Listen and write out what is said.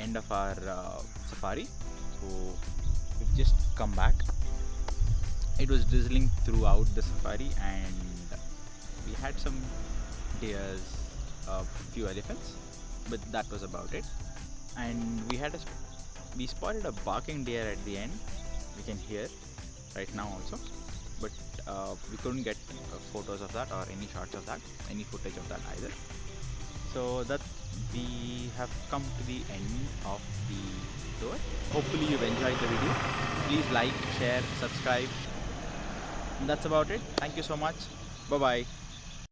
end of our safari. So we've just come back. It was drizzling throughout the safari, and we had some deers, a few elephants, but that was about it. And we spotted a barking deer at the end. We can hear right now also, but we couldn't get photos of that or any shots of that, any footage of that either. So that we have come to the end of the tour. Hopefully you've enjoyed the video. Please like, share, subscribe. And that's about it. Thank you so much. Bye bye.